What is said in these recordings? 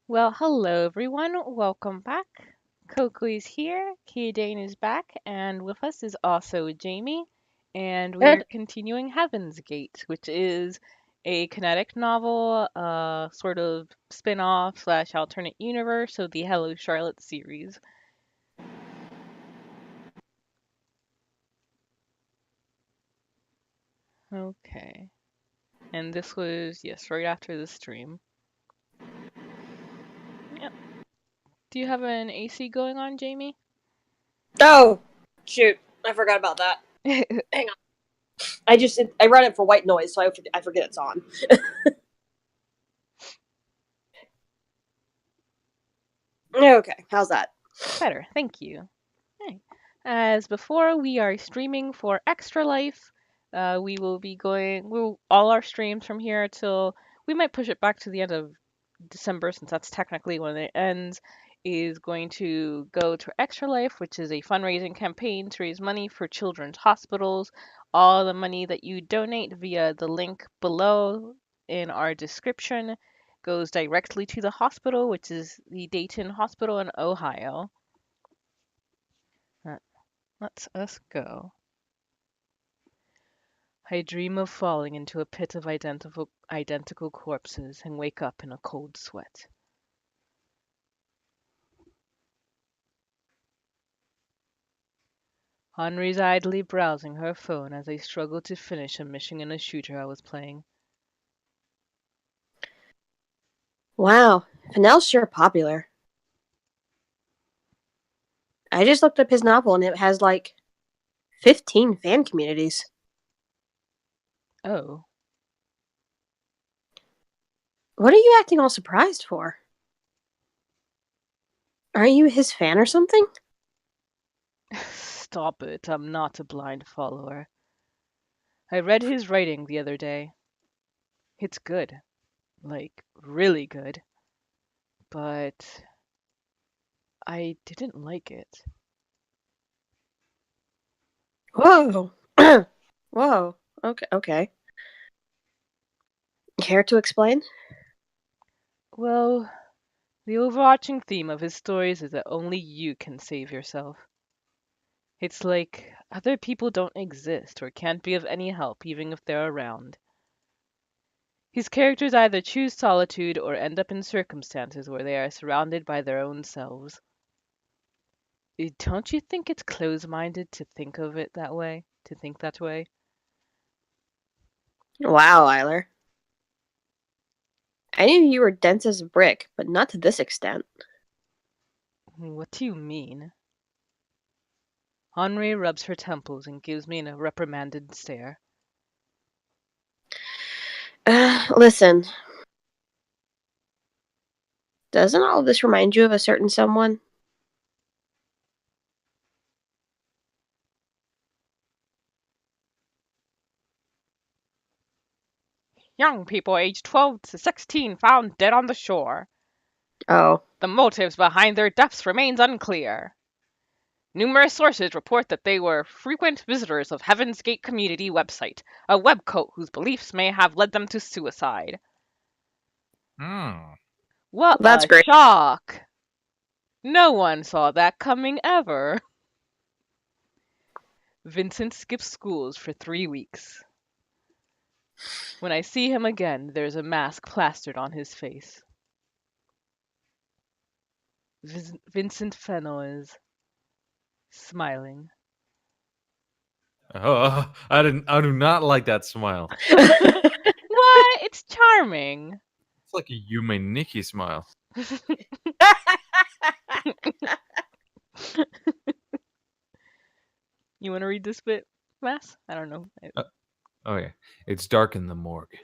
Well, hello everyone. Welcome back. Coco is here. KeaDane is back, and with us is also Jamie. And we are Good. continuing Heaven's Gate, which is a kinetic novel, sort of spin-off slash alternate universe of the Hello Charlotte series. Okay. And this was, yes, right after the stream. Yep. Do you have an AC going on, Jamie? Oh, shoot. I forgot about that. Hang on. I run it for white noise, so I forget it's on. Okay, how's that? Better, thank you. Hey. As before, we are streaming for Extra Life. We will be all our streams from here till we might push it back to the end of December since that's technically when it ends. Is going to go to Extra Life, which is a fundraising campaign to raise money for children's hospitals. All the money that you donate via the link below in our description goes directly to the hospital, which is the Dayton Hospital in Ohio. Let us go. I dream of falling into a pit of identical corpses and wake up in a cold sweat. Henri's idly browsing her phone as I struggle to finish a mission in a shooter I was playing. Wow, Fennell's sure popular. I just looked up his novel and it has like 15 fan communities. Oh, What are you acting all surprised for? Aren't you his fan or something? stop it. I'm not a blind follower. I read his writing the other day. It's good. Like, really good. But I didn't like it. Whoa. Whoa. Okay. Care to explain? Well, the overarching theme of his stories is that only you can save yourself. It's like other people don't exist or can't be of any help even if they're around. His characters either choose solitude or end up in circumstances where they are surrounded by their own selves. Don't you think it's close-minded to think of it that way? To think that way? Wow, Eiler. I knew you were dense as a brick, but not to this extent. What do you mean? Henri rubs her temples and gives me a reprimanded stare. Listen, doesn't all of this remind you of a certain someone? Young people aged 12 to 16 found dead on the shore. Oh. The motives behind their deaths remains unclear. Numerous sources report that they were frequent visitors of Heaven's Gate community website, a web cult whose beliefs may have led them to suicide. Hmm. What That's a great. shock! No one saw that coming ever. Vincent skips schools for 3 weeks. When I see him again, there's a mask plastered on his face. Vincent Fennel is smiling. Oh, I do not like that smile. What? It's charming. It's like a Yume Nikki smile. You want to read this bit, Mass? I don't know. Oh yeah, it's dark in the morgue.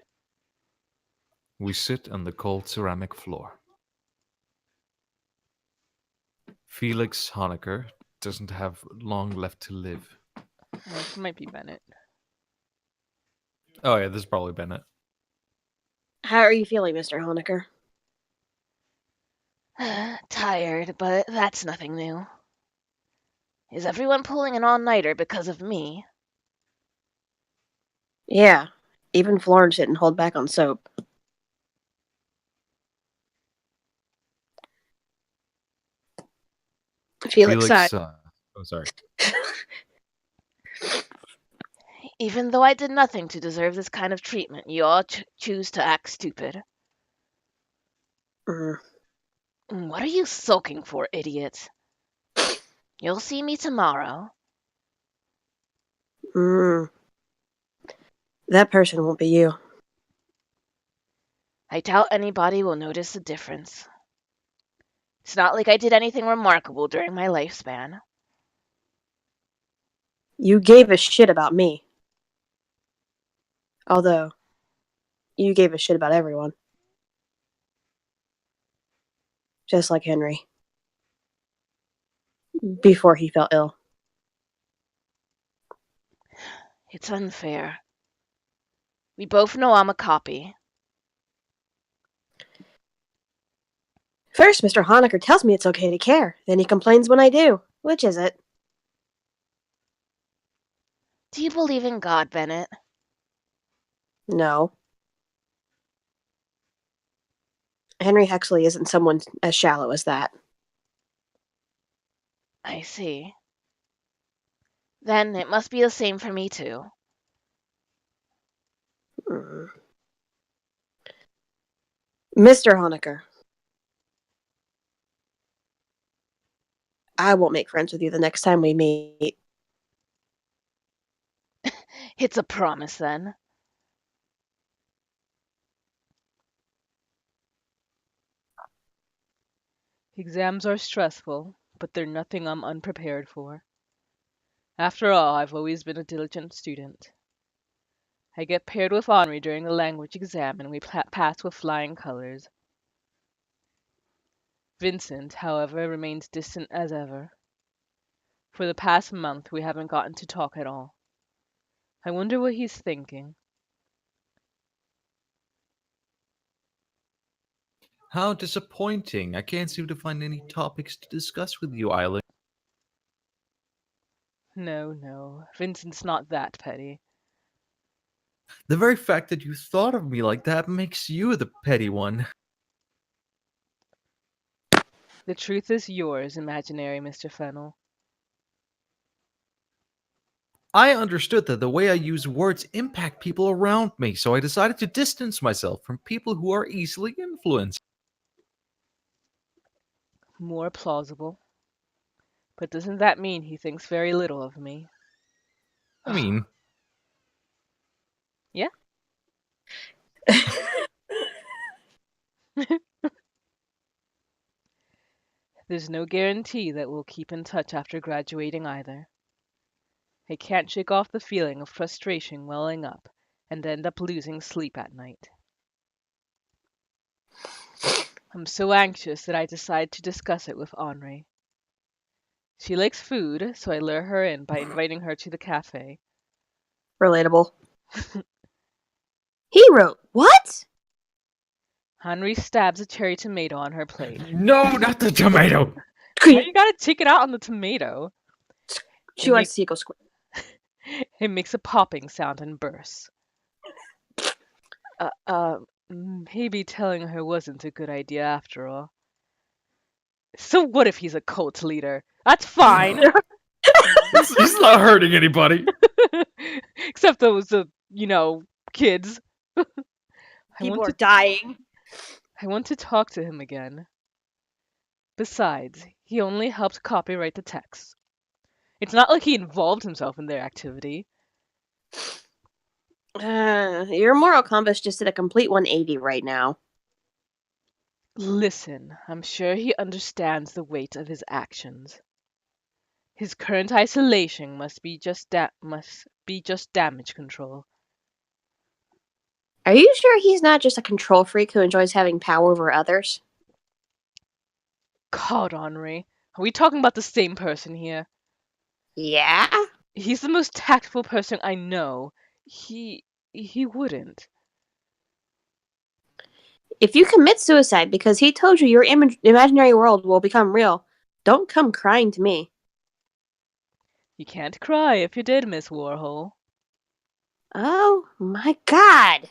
We sit on the cold ceramic floor. Felix Honecker doesn't have long left to live. It might be Bennett. Oh yeah, this is probably Bennett. How are you feeling, Mr. Honecker? Tired, but that's nothing new. Is everyone pulling an all-nighter because of me? Yeah, even Florence didn't hold back on soap. Felix sighed. Oh, sorry. Even though I did nothing to deserve this kind of treatment, you all choose to act stupid. Mm. What are you sulking for, idiot? You'll see me tomorrow. Mm. That person won't be you. I doubt anybody will notice the difference. It's not like I did anything remarkable during my lifespan. You gave a shit about me. Although, you gave a shit about everyone. Just like Henry. Before he fell ill. It's unfair. We both know I'm a copy. First, Mr. Honecker tells me it's okay to care. Then he complains when I do. Which is it? Do you believe in God, Bennett? No. Henry Huxley isn't someone as shallow as that. I see. Then it must be the same for me, too. Mm. Mr. Honecker. I won't make friends with you the next time we meet. It's a promise, then. Exams are stressful, but they're nothing I'm unprepared for. After all, I've always been a diligent student. I get paired with Henri during the language exam, and we pass with flying colors. Vincent, however, remains distant as ever. For the past month, we haven't gotten to talk at all. I wonder what he's thinking. How disappointing. I can't seem to find any topics to discuss with you, Isla. No, Vincent's not that petty. The very fact that you thought of me like that makes you the petty one. The truth is yours, imaginary Mr. Fennel. I understood that the way I use words impact people around me, so I decided to distance myself from people who are easily influenced. More plausible. But doesn't that mean he thinks very little of me? I mean, Yeah? There's no guarantee that we'll keep in touch after graduating either. I can't shake off the feeling of frustration welling up and end up losing sleep at night. I'm so anxious that I decide to discuss it with Henri. She likes food, so I lure her in by inviting her to the cafe. Relatable. He wrote, what? Henri stabs a cherry tomato on her plate. no, not the tomato! Why you gotta take it out on the tomato? She wants to see it go square. It makes a popping sound and bursts. Maybe telling her wasn't a good idea after all. So what if he's a cult leader? That's fine. He's not hurting anybody. Except those, kids. People are dying. I want to talk to him again. Besides, he only helped copyright the text. It's not like he involved himself in their activity. Your moral compass just did a complete 180 right now. Listen, I'm sure he understands the weight of his actions. His current isolation must be just damage control. Are you sure he's not just a control freak who enjoys having power over others? God, Henri, are we talking about the same person here? Yeah? He's the most tactful person I know. He wouldn't. If you commit suicide because he told you your imaginary world will become real, don't come crying to me. You can't cry if you're dead, Miss Warhol. Oh my god.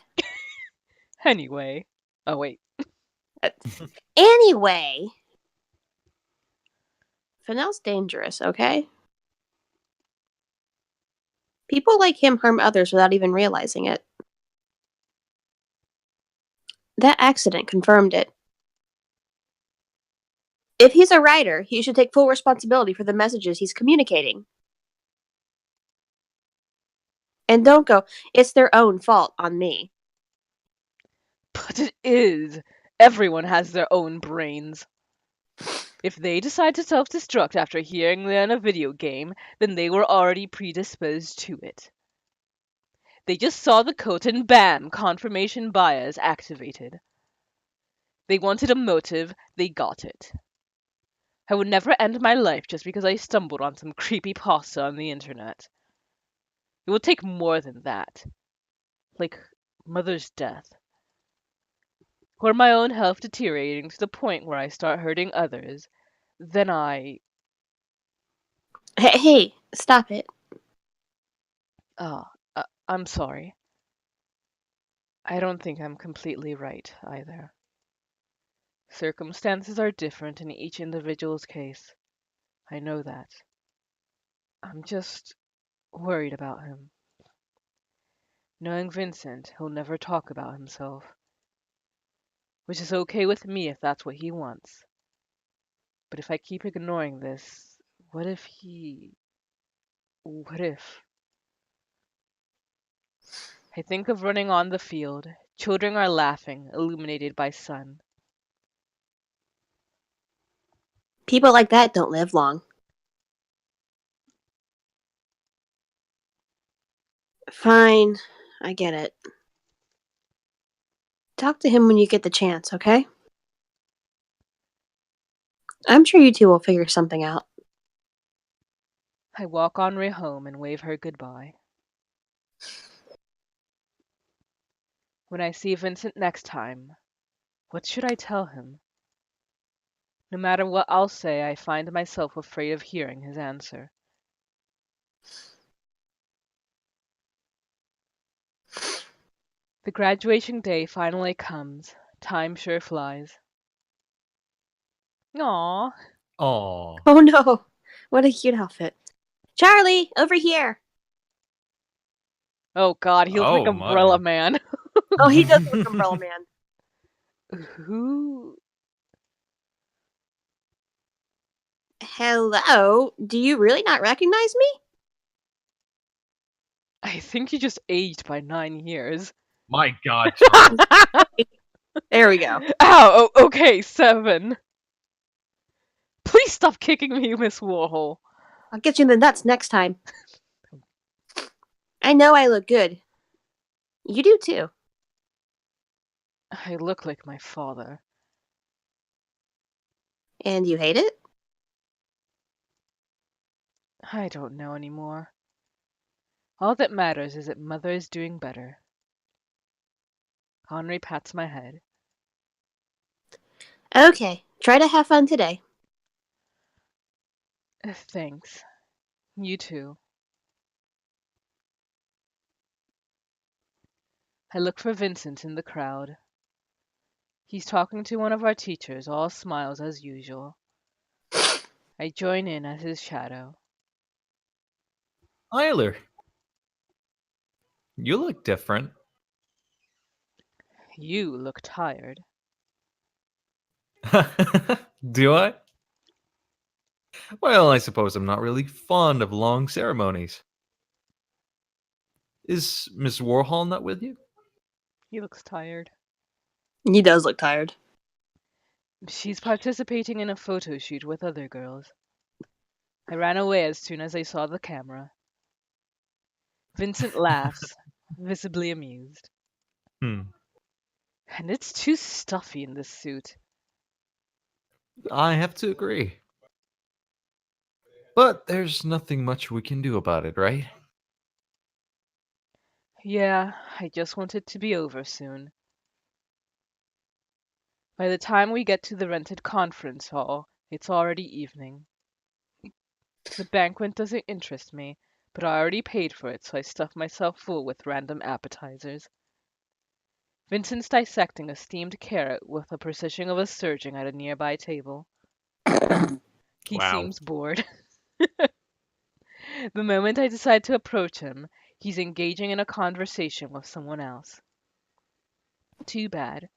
Anyway. Oh, wait. Anyway. Fennell's dangerous, okay? People like him harm others without even realizing it. That accident confirmed it. If he's a writer, he should take full responsibility for the messages he's communicating. And don't go, it's their own fault on me. But it is. Everyone has their own brains. If they decide to self-destruct after hearing they're in a video game, then they were already predisposed to it. They just saw the code and bam, confirmation bias activated. They wanted a motive, they got it. I would never end my life just because I stumbled on some creepy pasta on the internet. It will take more than that. Like mother's death. Or my own health deteriorating to the point where I start hurting others. Then Hey, stop it. Ah, I'm sorry. I don't think I'm completely right either. Circumstances are different in each individual's case. I know that. I'm just worried about him. Knowing Vincent, he'll never talk about himself. Which is okay with me if that's what he wants. But if I keep ignoring this, what if he... What if... I think of running on the field. Children are laughing, illuminated by sun. People like that don't live long. Fine, I get it. Talk to him when you get the chance, okay? I'm sure you two will figure something out. I walk Henri home and wave her goodbye. When I see Vincent next time, what should I tell him? No matter what I'll say, I find myself afraid of hearing his answer. The graduation day finally comes. Time sure flies. Aww. Aw. Oh no, what a cute outfit. Charlie, over here. Oh god, he looks like Oh Umbrella my. Man. Oh, he does look Umbrella Man. Who? Hello, do you really not recognize me? I think you just aged by 9 years. My God, Charlie. There we go. Ow, okay, 7. Please stop kicking me, Miss Warhol. I'll get you in the nuts next time. I know I look good. You do too. I look like my father. And you hate it? I don't know anymore. All that matters is that Mother is doing better. Henri pats my head. Okay, try to have fun today. Thanks. You too. I look for Vincent in the crowd. He's talking to one of our teachers, all smiles as usual. I join in as his shadow. Tyler, you look different. You look tired. Do I? Well, I suppose I'm not really fond of long ceremonies. Is Miss Warhol not with you? He looks tired. He does look tired. She's participating in a photo shoot with other girls. I ran away as soon as I saw the camera. Vincent laughs, visibly amused. Hmm. And it's too stuffy in this suit. I have to agree. But there's nothing much we can do about it, right? Yeah, I just want it to be over soon. By the time we get to the rented conference hall, it's already evening. The banquet doesn't interest me, but I already paid for it, so I stuff myself full with random appetizers. Vincent's dissecting a steamed carrot with the precision of a surgeon at a nearby table. He Wow. seems bored. The moment I decide to approach him, he's engaging in a conversation with someone else. Too bad.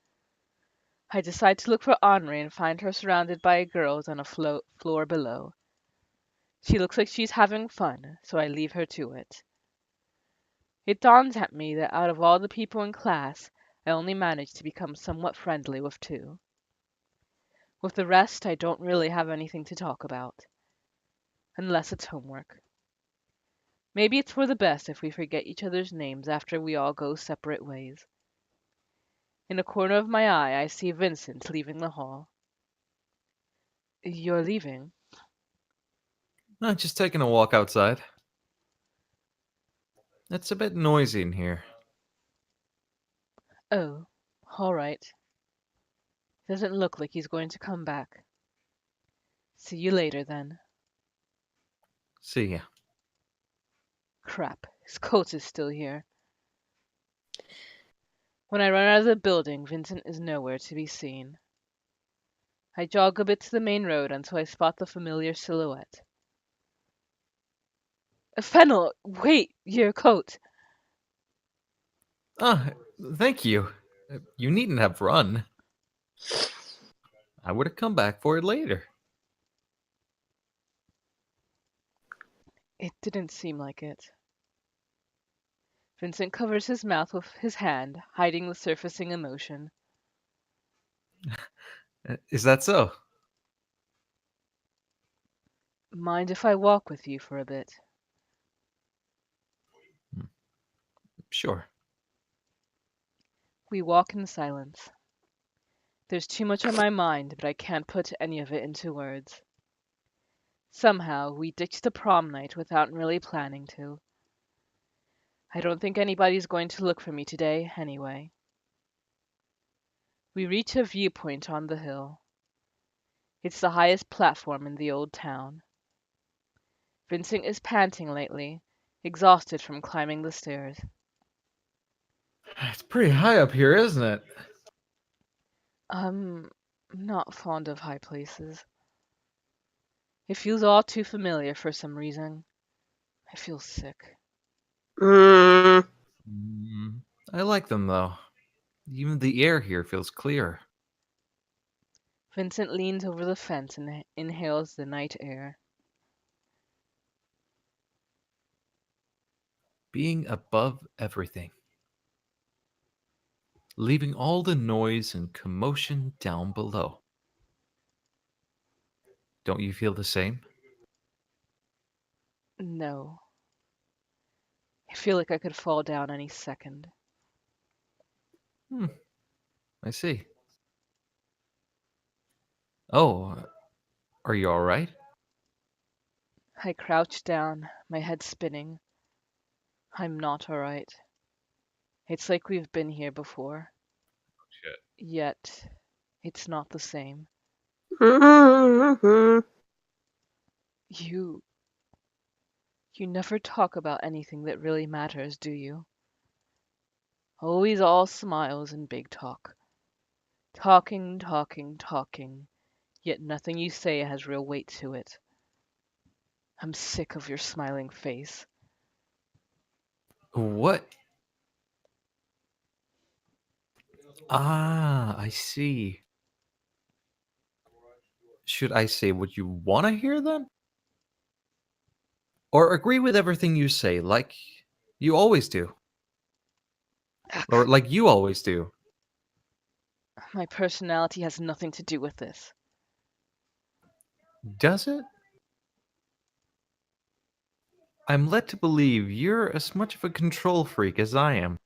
I decide to look for Henri and find her surrounded by girls on a floor below. She looks like she's having fun, so I leave her to it. It dawns at me that out of all the people in class, I only managed to become somewhat friendly with two. With the rest, I don't really have anything to talk about, unless it's homework. Maybe it's for the best if we forget each other's names after we all go separate ways. In a corner of my eye, I see Vincent leaving the hall. You're leaving? Just taking a walk outside. It's a bit noisy in here. Oh, all right. Doesn't look like he's going to come back. See you later, then. See ya. Crap, his coat is still here. When I run out of the building, Vincent is nowhere to be seen. I jog a bit to the main road until I spot the familiar silhouette. Fennel, wait, your coat. Ah, thank you. You needn't have run. I would have come back for it later. It didn't seem like it. Vincent covers his mouth with his hand, hiding the surfacing emotion. Is that so? Mind if I walk with you for a bit? Hmm, sure. We walk in silence. There's too much on my mind, but I can't put any of it into words. Somehow, we ditched the prom night without really planning to. I don't think anybody's going to look for me today, anyway. We reach a viewpoint on the hill. It's the highest platform in the old town. Vincent is panting lately, exhausted from climbing the stairs. It's pretty high up here, isn't it? I'm not fond of high places. It feels all too familiar for some reason. I feel sick. Mm. Mm, I like them though. Even the air here feels clear. Vincent leans over the fence and inhales the night air. Being above everything. Leaving all the noise and commotion down below. Don't you feel the same? No. I feel like I could fall down any second. Hmm, I see. Oh, are you alright? I crouch down, my head spinning. I'm not alright. It's like we've been here before. Shit. Yet, it's not the same. Mhm. You never talk about anything that really matters, do you? Always all smiles and big talk. Talking, talking, talking, yet nothing you say has real weight to it. I'm sick of your smiling face. What? Ah, I see. Should I say what you want to hear then? Or agree with everything you say, like you always do? Or Ugh, like you always do? my personality has nothing to do with this. Does it? I'm led to believe you're as much of a control freak as I am.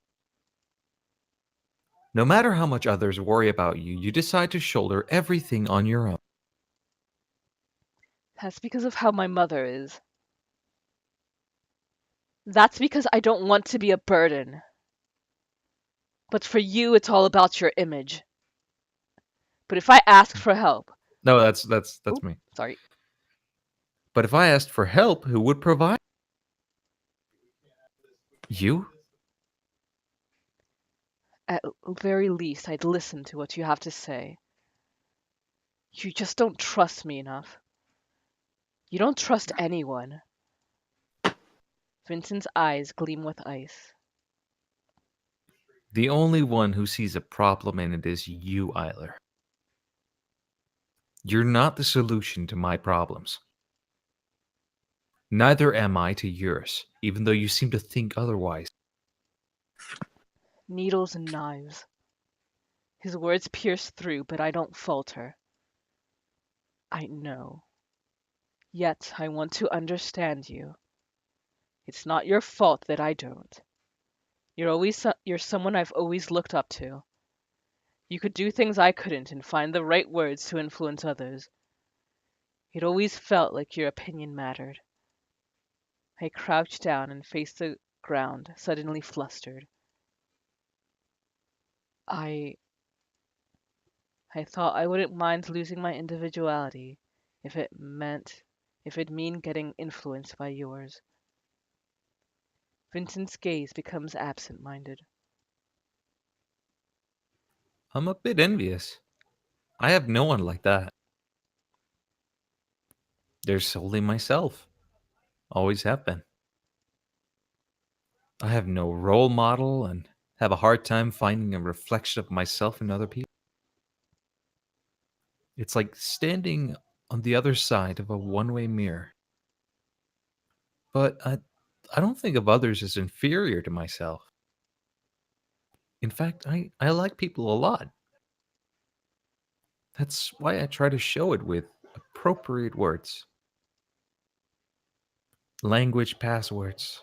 No matter how much others worry about you, you decide to shoulder everything on your own. That's because of how my mother is. That's because I don't want to be a burden. But for you, it's all about your image. But if I ask for help, No, that's oop, me. sorry, But if I asked for help, who would provide? You? at very least, I'd listen to what you have to say. You just don't trust me enough. You don't trust anyone. Vincent's eyes gleam with ice. The only one who sees a problem in it is you, Eiler. You're not the solution to my problems. Neither am I to yours, even though you seem to think otherwise. Needles and knives. His words pierce through, but I don't falter. I know. Yet I want to understand you. It's not your fault that I don't. You're someone I've always looked up to. You could do things I couldn't and find the right words to influence others. It always felt like your opinion mattered. I crouched down and faced the ground, suddenly flustered. I I thought I wouldn't mind losing my individuality if it meant if it mean getting influenced by yours. Vincent's gaze becomes absent-minded. I'm a bit envious. I have no one like that. There's solely myself. Always have been. I have no role model and have a hard time finding a reflection of myself in other people. It's like standing on the other side of a one-way mirror. But I don't think of others as inferior to myself. In fact, I like people a lot. That's why I try to show it with appropriate words. Language passwords.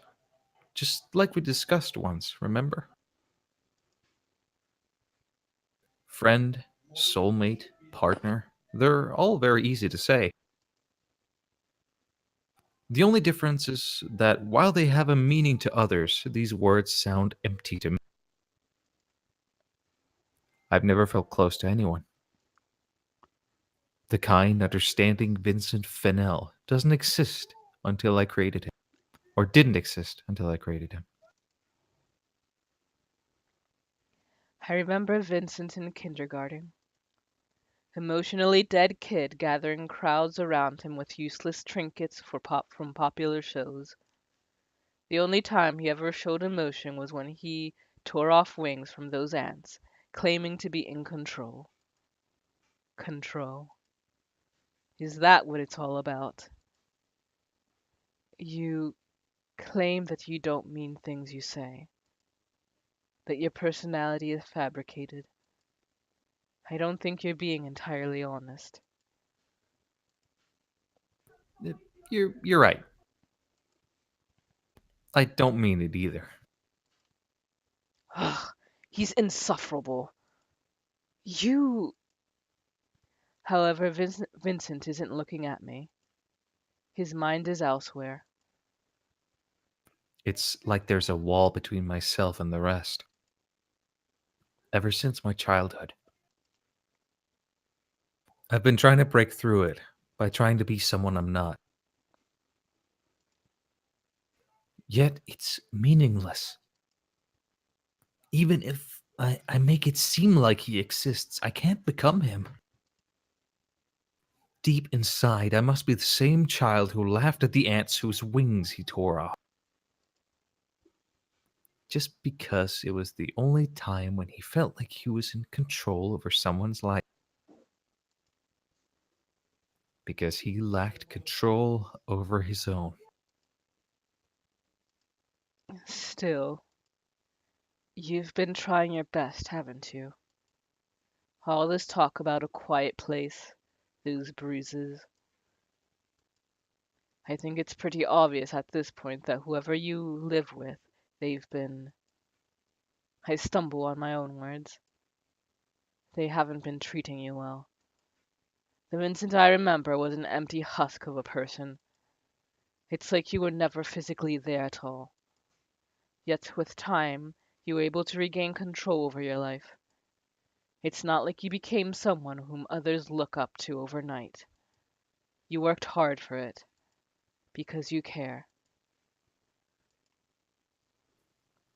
Just like we discussed once, remember? Friend, soulmate, partner. They're all very easy to say. The only difference is that while they have a meaning to others, these words sound empty to me. I've never felt close to anyone. The kind, understanding Vincent Fennell doesn't exist until I created him, or didn't exist until I created him. I remember Vincent in kindergarten. Emotionally dead kid gathering crowds around him with useless trinkets from popular shows. The only time he ever showed emotion was when he tore off wings from those ants, claiming to be in control. Control. Is that what it's all about? You claim that you don't mean things you say, that your personality is fabricated. I don't think you're being entirely honest. You're right. I don't mean it either. Ugh, he's insufferable. You. However, Vincent isn't looking at me. His mind is elsewhere. It's like there's a wall between myself and the rest. Ever since my childhood, I've been trying to break through it by trying to be someone I'm not. Yet it's meaningless. Even if I make it seem like he exists, I can't become him. Deep inside, I must be the same child who laughed at the ants whose wings he tore off. Just because it was the only time when he felt like he was in control over someone's life. Because he lacked control over his own. Still, you've been trying your best, haven't you? All this talk about a quiet place, those bruises. I think it's pretty obvious at this point that whoever you live with, they've been. I stumble on my own words. They haven't been treating you well. The Vincent I remember was an empty husk of a person. It's like you were never physically there at all. Yet with time, you were able to regain control over your life. It's not like you became someone whom others look up to overnight. You worked hard for it, because you care.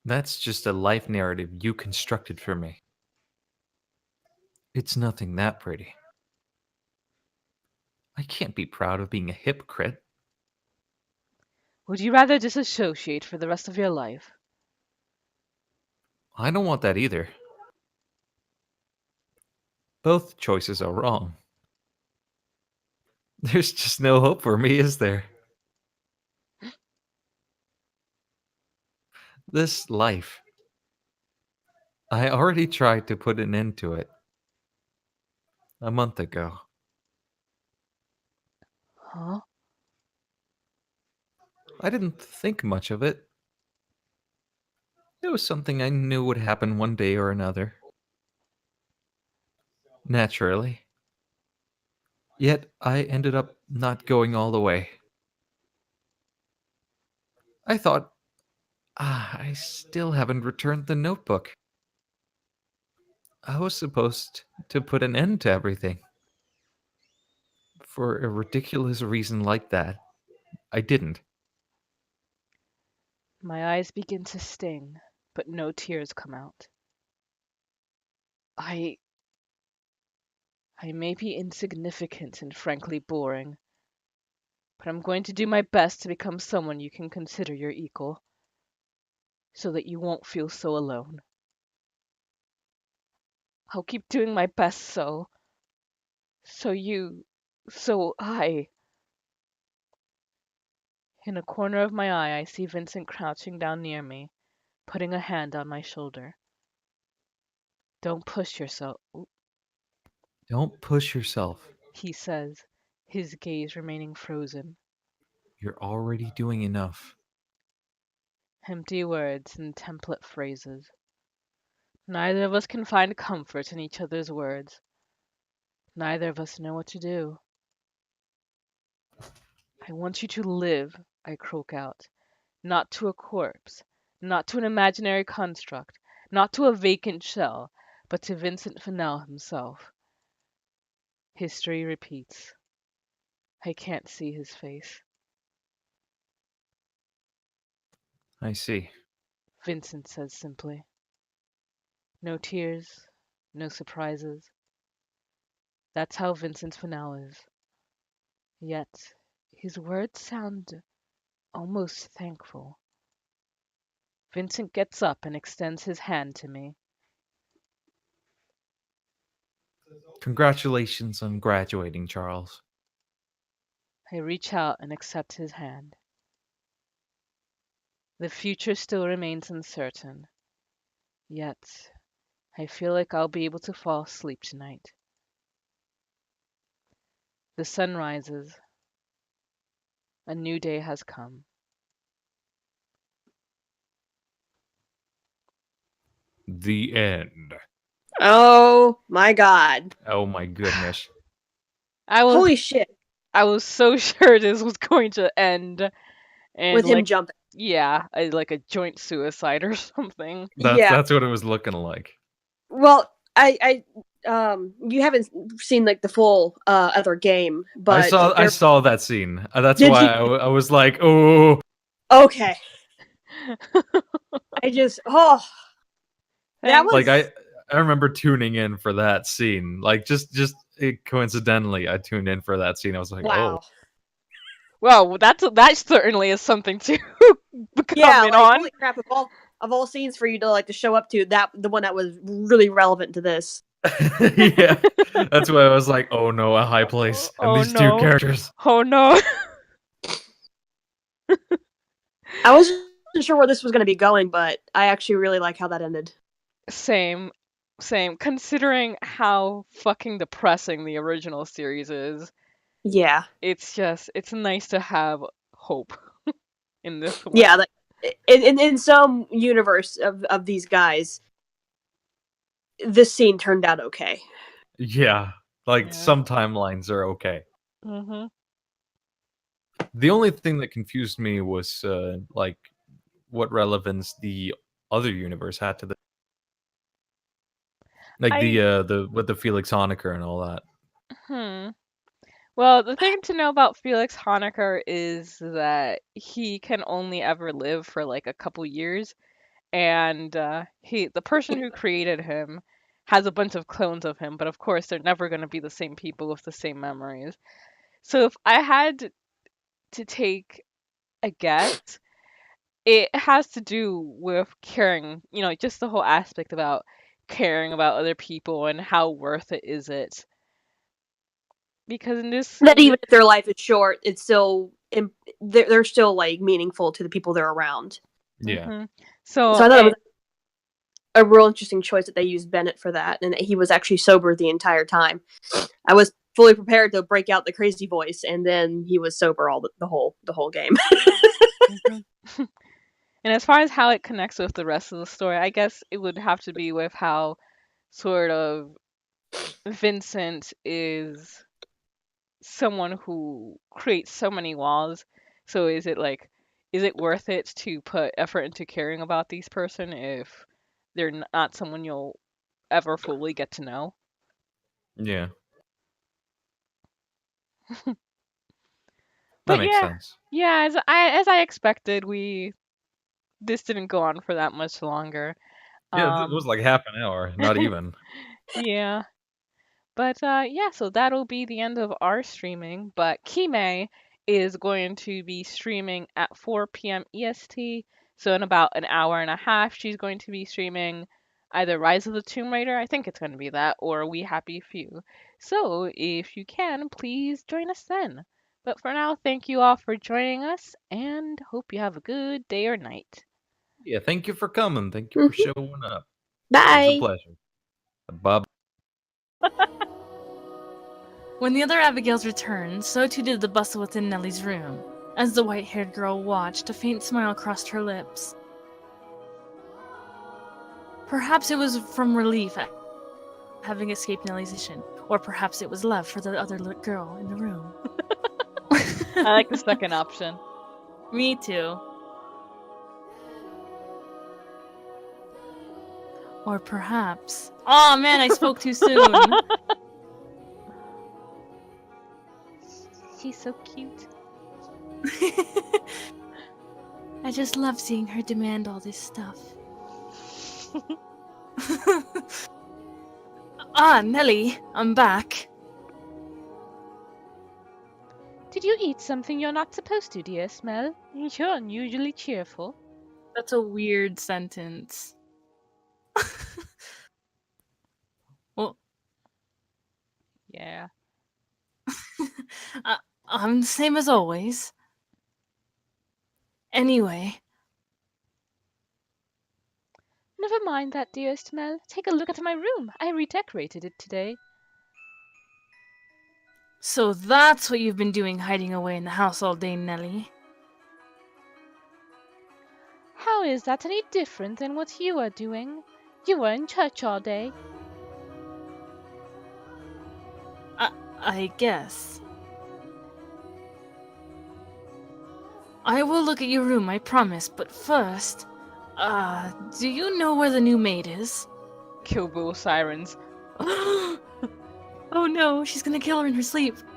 That's just a life narrative you constructed for me. It's nothing that pretty. I can't be proud of being a hypocrite. Would you rather disassociate for the rest of your life? I don't want that either. Both choices are wrong. There's just no hope for me, is there? This life. I already tried to put an end to it a month ago. Huh? I didn't think much of it. It was something I knew would happen one day or another. Naturally. Yet I ended up not going all the way. I thought, I still haven't returned the notebook. I was supposed to put an end to everything. For a ridiculous reason like that, I didn't. My eyes begin to sting, but no tears come out. I I may be insignificant and frankly boring, but I'm going to do my best to become someone you can consider your equal, so that you won't feel so alone. I'll keep doing my best so you, so I. In a corner of my eye, I see Vincent crouching down near me, putting a hand on my shoulder. Don't push yourself, Don't push yourself. he says, his gaze remaining frozen. You're already doing enough. Empty words and template phrases. Neither of us can find comfort in each other's words. Neither of us know what to do. I want you to live, I croak out, not to a corpse, not to an imaginary construct, not to a vacant shell, but to Vincent Fennell himself. History repeats. I can't see his face. I see. Vincent says simply. No tears, no surprises. That's how Vincent Fennell is. Yet, his words sound almost thankful. Vincent gets up and extends his hand to me. Congratulations on graduating, Charles. I reach out and accept his hand. The future still remains uncertain, yet I feel like I'll be able to fall asleep tonight. The sun rises. A new day has come. The end. Oh my god. Oh my goodness. I was Holy shit. I was so sure this was going to end and With him like jumping. yeah, like a joint suicide or something. Yeah. That's what it was looking like. Well, you haven't seen like the full other game, but I there. saw that scene. That's Did why you? I was like, oh. Okay. I just that Thanks. Like was I remember tuning in for that scene. Like just coincidentally, I tuned in for that scene. I was like, oh. wow. Well, that certainly is something to Yeah, comment like on. holy crap! Of all scenes for you to like to show up to, that the one that was really relevant to this. Yeah, that's why I was like, oh no, a high place and Oh these two no. characters. Oh no. I wasn't sure where this was going to be going, but I actually really like how that ended. Same. Same. Considering how fucking depressing the original series is, Yeah, it's nice to have hope in this one. yeah. Like in some universe of these guys, this scene turned out okay. Yeah, like Yeah. some timelines are okay. Mhm. The only thing that confused me was like what relevance the other universe had to the like I the with the Felix Honecker and all that. hmm. Well, the thing to know about Felix Honecker is that he can only ever live for like a couple years, and the person who created him has a bunch of clones of him, but of course they're never going to be the same people with the same memories. So if I had to take I guess it has to do with caring, just the whole aspect about caring about other people and how worth it is it. Because in this, That even if their life is short, it's still they're still like meaningful to the people they're around. Yeah. hmm So So I thought it was a real interesting choice that they used Bennett for that, and that he was actually sober the entire time. I was fully prepared to break out the crazy voice, and then he was sober all the whole game. mhm. And as far as how it connects with the rest of the story, I guess it would have to be with how sort of Vincent is someone who creates so many walls. So is it worth it to put effort into caring about these person if they're not someone you'll ever fully get to know? Yeah. That But makes yeah, sense. yeah, as I expected, we this didn't go on for that much longer. Yeah, it was Um, like half an hour, not even. yeah. But yeah, so that'll be the end of our streaming. But Kime is going to be streaming at 4 p.m. EST. So in about an hour and a half, she's going to be streaming either Rise of the Tomb Raider, I think it's going to be that, or We Happy Few. So if you can, please join us then. But for now, thank you all for joining us and hope you have a good day or night. Yeah, thank you for coming. Thank you for Mhm. showing up. It was a Bye. pleasure. Bye. When the other Abigails returned, so too did the bustle within Nellie's room. As the white-haired girl watched, a faint smile crossed her lips. Perhaps it was from relief at having escaped Nellie's vision, or perhaps it was love for the other girl in the room. I like the second option. Me too. Or perhaps... Aw, man, I spoke too soon. She's so cute. I just love seeing her demand all this stuff. Ah, Nellie, I'm back. Did you eat something you're not supposed to, dear Smell? You're unusually cheerful. That's a weird sentence. Well, Yeah. I'm the same as always. Anyway, Never mind that, dear Smell. Take a look at my room. I redecorated it today. so that's what you've been doing hiding away in the house all day, Nellie. How is that any different than what you are doing? You were in church all day. I guess. I will look at your room, I promise, but first... do you know where the new maid is? Kill Bill sirens. Oh no, she's gonna kill her in her sleep.